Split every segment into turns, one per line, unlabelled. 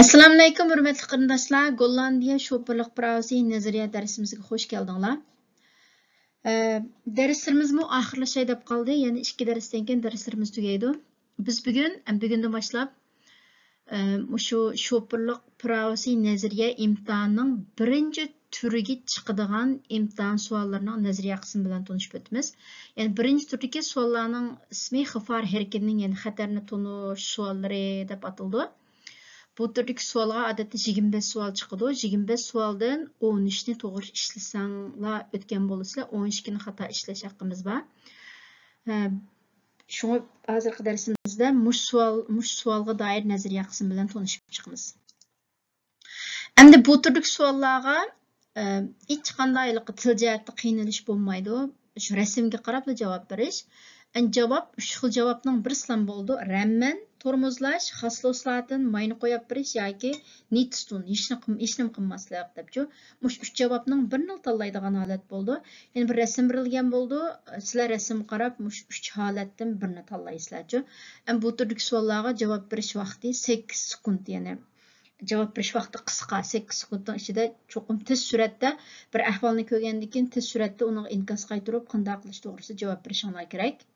Assalamu alaykum, hurmatli qarindoshlar. Gollandiya şoferlik pravisi nazariya darsimizga xush keldinglar. Darslarimiz oxirlashay deb qoldi. Ya'ni 2 darsdan keyin darslarimiz tugaydi. Biz bugundan boshlab shu şoferlik pravisi nazariya imtihonining birinchi turiga chiqadigan imtihon savollarining nazariya qismi bilan tanishib o'tamiz. Ya'ni birinchi turdagi savollarning ismi xifar harakatining, ya'ni xatarni tonish savollari deb ataldi. Bu turdaki sualga adatda 25 sual chiqadi. 25 sualdan 13ni to'g'ri ishlasanglar o'tgan bo'lasizlar, 12ni xato ishlash haqqimiz bor. Shuni hozirgi darsimizda mush savolga doir nazariya qismi bilan tanishib chiqamiz. Endi bu turdaki savollarga hech qanday til jihatda qiynalish bo'lmaydi. Shu rasmga qarab javob berish. Javob 3 xil javobning birisidan bo'ldi. Ramman, tormozlash, xasloslardan mayni qo'yib berish yoki nitstun, ishni qilmaslik debchu. Mush 3 javobning birini tanlaydigan holat bo'ldi. Ya'ni bir rasm berilgan bo'ldi. Sizlar rasmga qarab mush 3 holatdan birini tanlaysizlarchu. Bu turdagi savollarga javob berish vaqti 8 sekund, ya'ni javob berish vaqti qisqa, 8 sekundning ichida cho'qim tez suratda bir ahvolni ko'rgandan keyin tez suratda uni inkos qaytarib qanday qilish to'g'risida javob berishinglar kerak.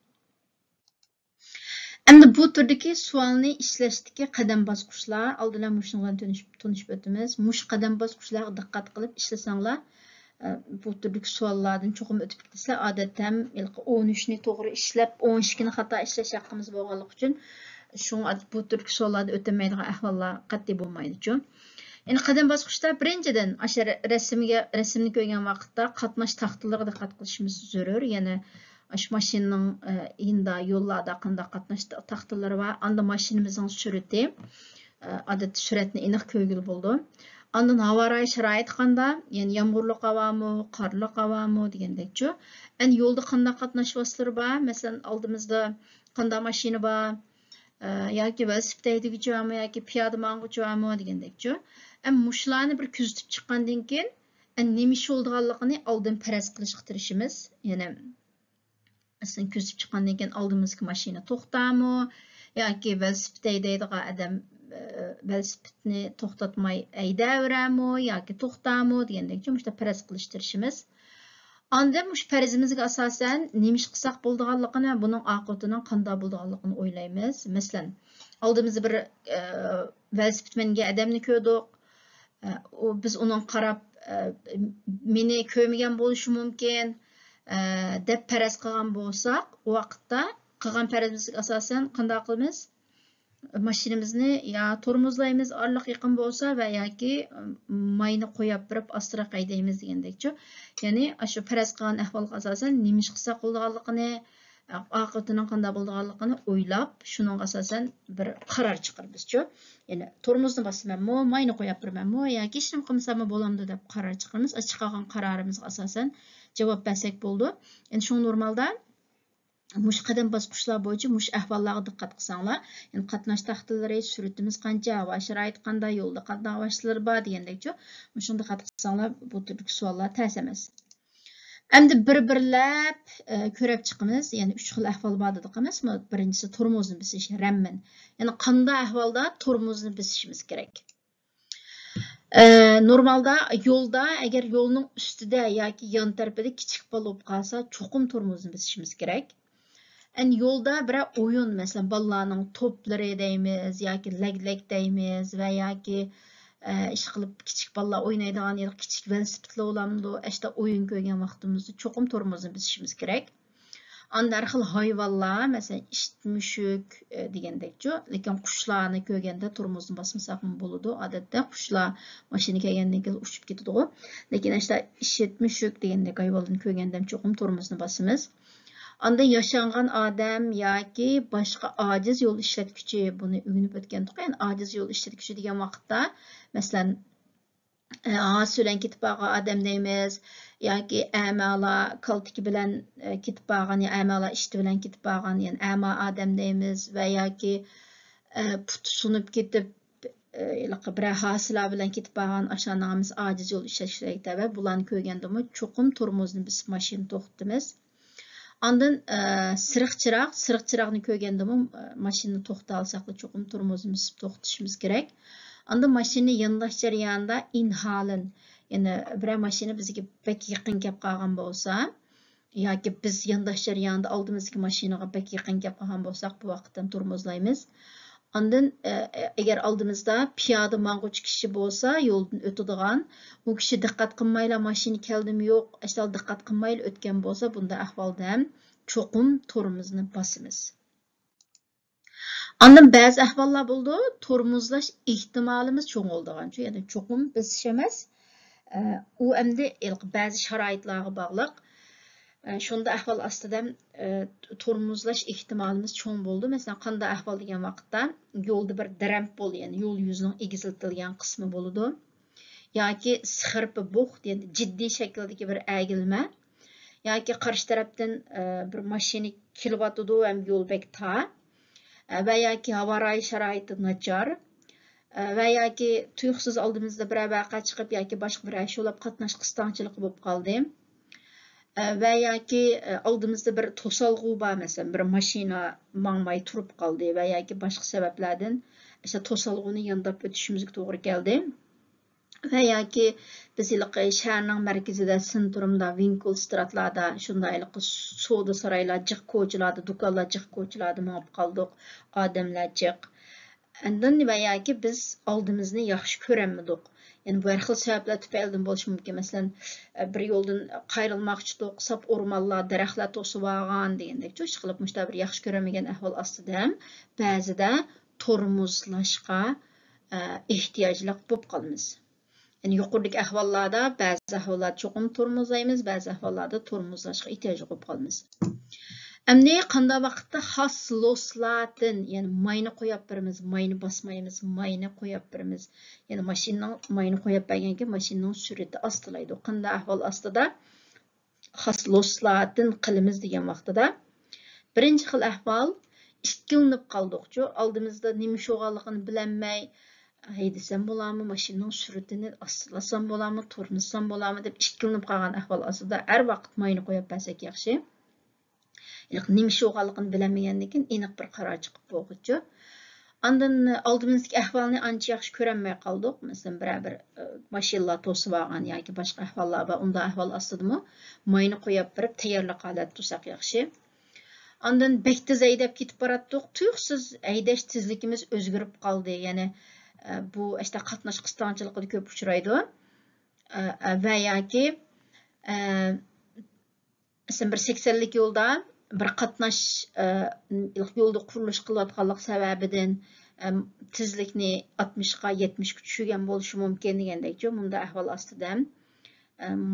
Endi bu turdagi savolni ishlashdagi qadam bosqichlar oldindan shundan tanishib o'tamiz. Mush qadam bosqichlarga diqqat qilib ishlasanglar, bu turdagi savollardan cho'qim o'tib ketsa, odatda 13ni to'g'ri ishlab, 12ni xato ishlash haqqimiz bo'lganligi uchun bu turdagi savollarni o'tamaydigan ahvollar qat'iy bo'lmaydi-ku. Endi qadam bosqichda birinchidan o'sha rasmni ko'rgan vaqtda qatnash taxtalariga diqqat qilishimiz zarur. Ya'ni shu mashinaning inda yo'llarda qanday qatnash taxtalari va anda mashinamizning surati, odatda suratni aniq ko'rgil bo'ldi. Andan havo sharoiti qanday, ya'ni yomg'irli havomi, qorli havomi degandekchu. Endi yo'lda qanday qatnash vositalari bor, masalan, oldimizda qanday mashina bor, yoki velosiped haydaguvchimi yoki piyoda mang'uvchimi degandekchu. Mushlarni bir kuzatib chiqqandan keyin nima ish bo'lganligini oldin faraz qilishga tirishimiz. Ya'ni aslında kuzatib chiqqandan keyin oldimizga mashina to'xtami yoki velosiped haydaydigan odam velosipedni to'xtatmay haydaverami yoki to'xtami degandekcha mushta faraz qilish tirishimiz. Anda mush farazimizga asosan nima ish qilsak bo'lganligini va buning oqibatining qanday bo'lganligini o'ylaymiz. Masalan, oldimizda bir velosipedmenga odamni ko'rdik. Biz uning qarab meni ko'rmagan bo'lishi mumkin deb faraz qilgan bo'lsak, u vaqtda qilgan farazimizga asosan qanday qilamiz? Mashinamizni ya tormozlaymiz orliq yaqin bo'lsa va yoki mayni qo'yib birib astroq haydaymiz degandekchu. Ya'ni shu faraz qilgan ahvolga asosan nima ish qilsa bo'lganligini, oqibatining qanday bo'lganligini o'ylab, shuning asosan bir qaror chiqaribizchu. Ya'ni tormozni bosamanmi, mayni qo'yib birmanmi yoki hech nima qilmasam bo'lamdi deb qaror chiqaramiz. Chiqargan qarorimizga asosan javob bersak bo'ldi. Endi shu normalda mush qadam bosqichlar bo'yicha mush ahvollarga diqqat qilsanglar, ya'ni qatnash taxtalari, suratimiz qancha, havo sharoiti qanday, yo'lda qanday vositalar bor degandekchu. Shunda diqqat qilsanglar, bu turdagi savollar tez emas. Endi bir-birlab ko'rib chiqamiz. Ya'ni 3 xil ahvol bor dedik emasmi? Birinchisi tormozni bosish, ramman. Ya'ni qanday ahvolda tormozni bosishimiz kerak. Normalda yo'lda agar yo'lning ustida yoki yon tarafida kichik bola bo'lib qolsa, cho'qim tormozni bosishimiz kerak. Yo'lda bir o'yin, masalan, bolalarning to'plari deymiz yoki lag deymiz va yoki ish qilib kichik bolalar o'ynaydigan yoki kichik velosipedlar bo'lamdi, ashta o'yin ko'rgan vaqtimizda cho'qim tormozni bosishimiz kerak. Anda har xil hayvonlar, masalan, it, mushuk degandekchu, lekin qushlarni ko'rganda tormozni bosmasak ham bo'ladi. Odatda qushlar mashina kelgandan keyin uchib ketadi. Lekin ashta it, mushuk degandek hayvonlarni ko'rganda ham cho'qim tormozni bosamiz. Anda yashangan odam yoki boshqa ojiz yo'l ishlatuvchi buni o'rganib o'tgandik. Ya'ni ojiz yo'l ishlatuvchi degan vaqtda, masalan, so'lan ketib qolgan odam deymiz yoki amalar kaltiki bilan ketib qolgan, ya'ni amalar ishti bilan ketib qolgan, ya'ni ama odam deymiz va yoki puti sunib ketib bir hosilar bilan ketib qolgan ashonamiz ojiz yo'l ishlatuvchi va bularni ko'rgandami cho'qim tormozni bosib mashina to'xtatamiz. Ondan siriq chiroqni ko'rgandami mashinani to'xtata olsak cho'qim tormozni bosib to'xtatishimiz kerak. Anda mashina yondash jarayonida inhalin, ya'ni bir mashina bizga bek yaqin kelib qolgan bo'lsa, yoki biz yondash jarayonida oldimizdagi mashinaga bek yaqin kelib qolgan bo'lsak, bu vaqtdan tormozlaymiz. Ondan agar oldimizda piyoda mang'uvchi kishi bo'lsa, yo'ldan o'tadigan, u kishi diqqat qilmayla mashina keldimi yo'q, ashtal diqqat qilmayla o'tgan bo'lsa, bunda ahvolda ham cho'qim tormozni bosamiz. Ondan ba'zi ahvollar bo'ldi, tormozlash ehtimolimiz cho'ng bo'ladigan, ya'ni cho'qim bosish emas, u endi ba'zi sharoitlarga bog'liq. Shunda ahvol ostida tormozlash ehtimolimiz cho'ng bo'ldi. Masalan, qanday ahvol degan vaqtda yo'lda bir daramp bo'ldi, ya'ni yo'l yuzining egiziltilgan qismi bo'ladi. Yoki sixirpi bug', ya'ni jiddiy shakldagi bir agilma, yoki qarshi tarafdan bir mashina kelyotidi ham yo'l bek tor, va yoki havo sharoiti nachar, va yoki tuyuqsiz oldimizda bir vaqa chiqib yoki boshqa bir ashulab qatnash qistonchiligi bo'lib qoldi. Va yoki oldimizda bir to'solg'u bor, masalan, bir mashina mangmay turib qoldi va yoki boshqa sabablardan o'sha to'solg'uni yondab o'tishimizga to'g'ri keldi. Va yoki biz shaharning markazida, sentrumda, Winkle stratlarda, shundaylik savdo saroylar, jiq ko'chalarda, do'konlar, jiq ko'chalarda mangib qoldik, odamlar jiq. Undan va yoki biz oldimizni yaxshi ko'ramidik. Yani bu her xil sebepler tüpeyilden bo'lishi mumkin. Mesela bir yo'ldan qayrilmoqchidik, sap o'rmonlar, daraxtlar to'sib olgan degandek. Shu qilib mushta bir yaxshi ko'ramagan ahvol ostida ham ba'zida tormozlashga ehtiyojli bo'lib qolamiz. Yani yuqoridagi ahvollarda ba'zi ahvollarda cho'qim tormozlaymiz, ba'zi ahvollarda tormozlashga ehtiyojli bo'lib qolamiz. Endi qanday vaqtda xos loslardan, ya'ni mayni qo'yib birimiz, mayni bosmaymiz, mayni qo'yib birimiz. Ya'ni mashinaning mayni qo'yib berganki, mashinaning surati ostilaydi. Qanday ahvol ostida xos loslardan qilamiz degan vaqtida birinchi xil ahvol ikkilanib qoldik-ku, oldimizda nima sho'g'anligini bilmay, haydasam bo'larmi, mashinaning suratini ostilasam bo'larmi, tormozsam bo'larmi deb ikkilanib qolgan ahvol ostida har vaqt mayni qo'yib bersak yaxshi. Nima sho'g'anligini bilmagandan keyin aniq bir qaror chiqib bo'lguchi. Ondan oldimizdagi ahvolni ancha yaxshi ko'rolmay qoldik. Masalan, bir mashinalar to'sib olgan yoki boshqa ahvollar bor. Unda ahvol ostidami mayni qo'yib berib tayyorlik holatda tursak yaxshi. Ondan bek tez haydab ketib boratdik. Tuyuqsiz haydash tezligimiz o'zgarib qoldi. Ya'ni bu işte qatnash qistonchiligida ko'p uchraydi. Va yoki masalan bir 80lik yo'lda bir qatnash yo'lda qurilish qilayotganlik sababidan tezlikni 60 ga 70 ga tushirgan bo'lishi mumkin degandek-ku. Bunda ahvol ostida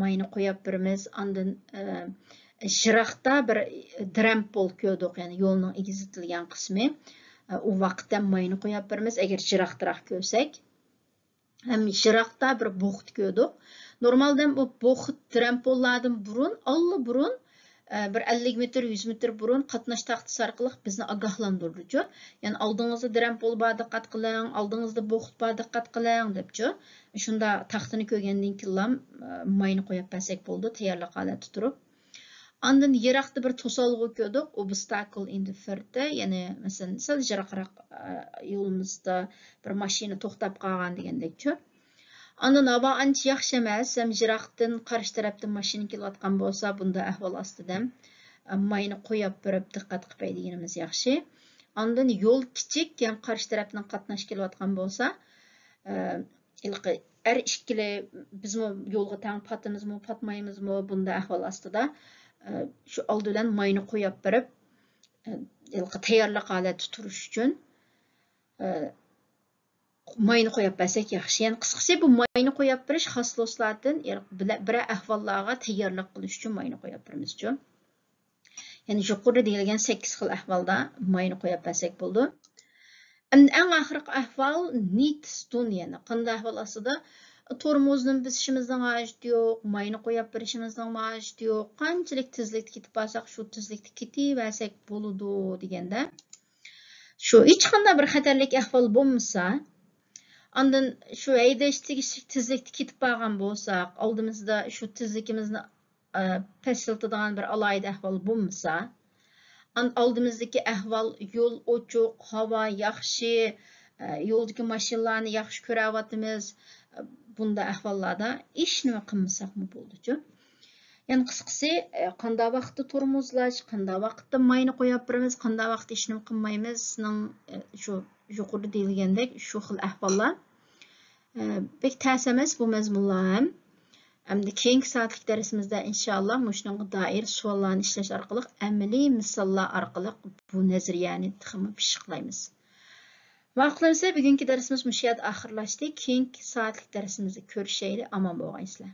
mayni qo'yib birimiz, ondan shiraqda bir dramp bo'lib ko'rdik, ya'ni yo'lning egizitilgan qismi. U vaqtda mayni qo'yib birimiz, agar shiraqtiroq ko'rsak, ham shiraqda bir bo'xt ko'rdik. Normalda bu bo'xt trampollardan burun, burun bir 50 metr, 100 metr burun qatnash taxtasi orqali bizni ogohlantirdi. Ya'ni oldingizda trampol bor, diqqat qiling, oldingizda bo'xt bor, diqqat qiling debchi. Shunda taxtini ko'rgandan keyin mayni qo'yib bersak bo'ldi, tayyorlik holatda turib. Ondan yiroqda bir to'solg'u ko'rdik, obstacle in the firda, ya'ni masalan, sal yiroqroq yo'limizda bir mashina to'xtab qolgan degandek-chi. Ondan havo ancha yaxshi emas, ham yiroqdan qarshi tarafdan mashina kelayotgan bo'lsa, bunda ahvol ostida mayni qo'yib berib diqqat qilib deganimiz yaxshi. Ondan yo'l kichik, ham qarshi tarafdan qatnash kelayotgan bo'lsa, har ikkili bizmi yo'lga tang patimizmi, patmaymizmi, bunda ahvol ostida shu oldi bilan mayni qo'yib berib tayyorlik holatda turish uchun mayni qo'yib bersak yaxshi. Ya'ni qisqasi bu mayni qo'yib berish xasloslardan bir ahvollarga tayyorlik qilish uchun mayni qo'yib beramiz-ku. Ya'ni yuqorida deyilgan 8 xil ahvolda mayni qo'yib bersak bo'ldi. Eng oxirgi ahvol need stun, ya'ni qanday ahvol ostida tormozni bosishimizning hojati yo'q, mayni qo'yib berishimizning hojati yo'q, qanchalik tezlikda ketib borsak, shu tezlikda ketaversak bo'ladi deganda. Shu hech qanday bir xatarlik ahvol bo'lmasa, ondan shu haydash tegishli tezlikda ketib borgan bo'lsak, oldimizda shu tezligimizni pastiltadigan bir alayda ahvol bo'lmasa, oldimizdagi ahvol yo'l ochiq, havo yaxshi, yo'ldagi mashinalarni yaxshi ko'ryapmiz. Bunda ahvollarda hech nima qilmasaqmi bo'ldi-ku. Yani qısqası, qanday vaqtda tormozlash, qanday vaqtda mayni qo'yib beramiz, qanday vaqtda hech nima qilmaymiz, shu yuqorida deyilgandek shu xil ahvollar. Bek ta'sir emas bu mazmunlar ham. Hamda keyingi soatlik darsimizda inshaalloh shunga doir savollarni ishlash orqali, amaliy misollar orqali bu nazariyani tixmi pishqlaymiz. Vaqtlarsa bugungi darsimiz shu yerda oxirlashdi. Keyingi soatlik darsimizda ko'rishaylik. Omon bo'lgaysizlar.